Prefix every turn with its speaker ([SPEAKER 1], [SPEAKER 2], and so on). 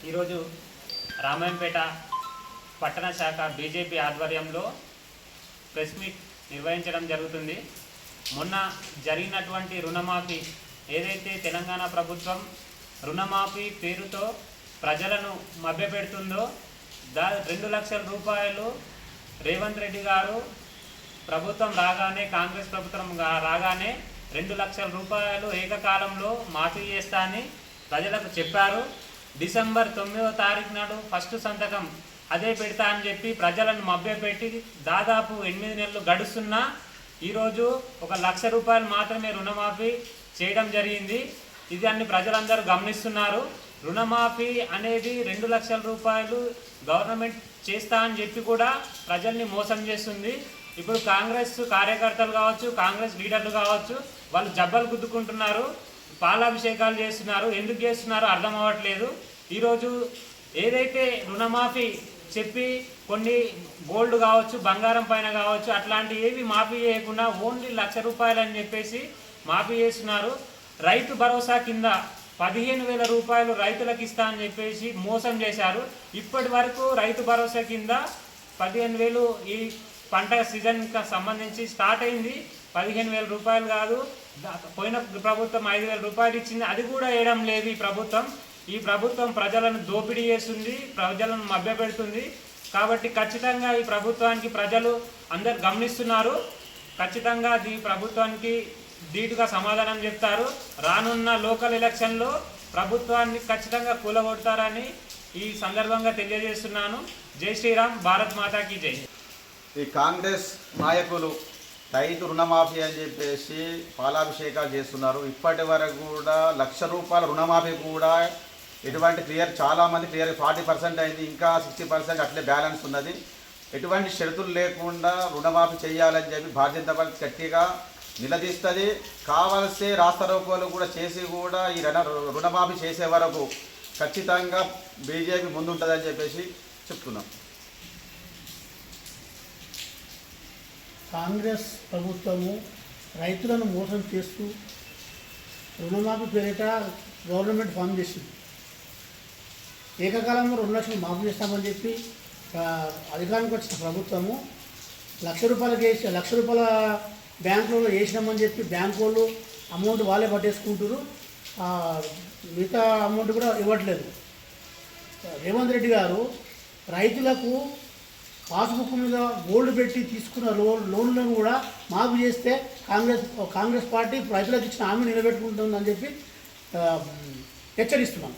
[SPEAKER 1] ఈరోజు రామాయంపేట పట్టణ శాఖ బీజేపీ ఆధ్వర్యంలో ప్రెస్ మీట్ నిర్వహించడం జరుగుతుంది. మొన్న జరిగినటువంటి రుణమాఫీ ఏదైతే తెలంగాణ ప్రభుత్వం రుణమాఫీ పేరుతో ప్రజలను మభ్యపెడుతుందో 2 లక్షల రూపాయలు రేవంత్ రెడ్డి గారు ప్రభుత్వం రాగానే, కాంగ్రెస్ ప్రభుత్వం రాగానే 2 లక్షల రూపాయలు ఏకకాలంలో మాఫీ చేస్తా అని ప్రజలకు చెప్పారు. డిసెంబర్ 9వ తారీఖు నాడు ఫస్ట్ సంతకం అదే పెడతా అని చెప్పి ప్రజలను మభ్యపెట్టి దాదాపు 8 నెలలు గడుస్తున్నా ఈరోజు 1 లక్ష రూపాయలు మాత్రమే రుణమాఫీ చేయడం జరిగింది. ఇది అన్ని ప్రజలందరూ గమనిస్తున్నారు. రుణమాఫీ అనేది 2 లక్షల రూపాయలు గవర్నమెంట్ చేస్తా అని చెప్పి కూడా ప్రజల్ని మోసం చేస్తుంది. ఇప్పుడు కాంగ్రెస్ కార్యకర్తలు కావచ్చు, కాంగ్రెస్ లీడర్లు కావచ్చు, వాళ్ళు జబ్బలు గుద్దుకుంటున్నారు, పాలాభిషేకాలు చేస్తున్నారు. ఎందుకు చేస్తున్నారో అర్థం అవ్వట్లేదు. ఈరోజు ఏదైతే రుణమాఫీ చెప్పి కొన్ని గోల్డ్ కావచ్చు, బంగారం పైన కావచ్చు, అట్లాంటి ఏవి మాఫీ చేయకుండా ఓన్లీ 1 లక్ష రూపాయలు అని చెప్పేసి మాఫీ చేస్తున్నారు. రైతు భరోసా కింద 15,000 రూపాయలు రైతులకు ఇస్తా అని చెప్పేసి మోసం చేశారు. ఇప్పటి వరకు రైతు భరోసా కింద 15,000 ఈ పంట సీజన్కి సంబంధించి స్టార్ట్ అయింది. 15,000 రూపాయలు కాదు, పోయిన ప్రభుత్వం 5,000 రూపాయలు ఇచ్చింది, అది కూడా వేయడం లేదు. ఈ ప్రభుత్వం ప్రజలను దోపిడీ చేస్తుంది, ప్రజలను మభ్యపెడుతుంది. కాబట్టి ఖచ్చితంగా ఈ ప్రభుత్వానికి ప్రజలు అందరు గమనిస్తున్నారు. ఖచ్చితంగా ఈ ప్రభుత్వానికి ధీటుగా సమాధానం చెప్తారు. రానున్న లోకల్ ఎలక్షన్లో ప్రభుత్వాన్ని ఖచ్చితంగా కూలగొడతారని ఈ సందర్భంగా తెలియజేస్తున్నాను. జై శ్రీరామ్, భారత్ మాతాకి జై.
[SPEAKER 2] ఈ కాంగ్రెస్ నాయకులు రైతు రుణమాఫీ అని చెప్పేసి పాలాభిషేకాలు చేస్తున్నారు. ఇప్పటి వరకు కూడా 1 లక్ష రూపాయల రుణమాఫీ కూడా ఎటువంటి చాలామంది క్లియర్ 40% అయింది, ఇంకా 60% అట్లే బ్యాలెన్స్ ఉన్నది. ఎటువంటి షరతులు లేకుండా రుణమాఫీ చేయాలని చెప్పి భారతీయ జనతా పార్టీ గట్టిగా నిలదీస్తుంది. కావలసే రాస్తారోకోలు కూడా చేసి కూడా ఈ రుణమాఫీ చేసే వరకు ఖచ్చితంగా బీజేపీ ముందుంటుందని చెప్పేసి చెప్తున్నాం.
[SPEAKER 3] కాంగ్రెస్ ప్రభుత్వము రైతులను మోసం చేస్తూ రుణమాఫీ పేరిట గవర్నమెంట్ ఫామ్ చేసింది. ఏకకాలంలో 2 లక్షలు మాఫీ చేస్తామని చెప్పి అధికారానికి వచ్చిన ప్రభుత్వము 1 లక్ష రూపాయలకి వేసి 1 లక్ష రూపాయల బ్యాంకులలో వేసినామని చెప్పి బ్యాంకు వాళ్ళు అమౌంట్ వాళ్ళే పట్టేసుకుంటారు, మిగతా అమౌంట్ కూడా ఇవ్వట్లేదు. రేవంత్ రెడ్డి గారు రైతులకు పాస్బుక్ మీద గోల్డ్ పెట్టి తీసుకున్న లోన్లను కూడా మాఫీ చేస్తే కాంగ్రెస్ పార్టీ రైతులకు ఇచ్చిన హామీ నిలబెట్టుకుంటుందని చెప్పి హెచ్చరిస్తున్నాం.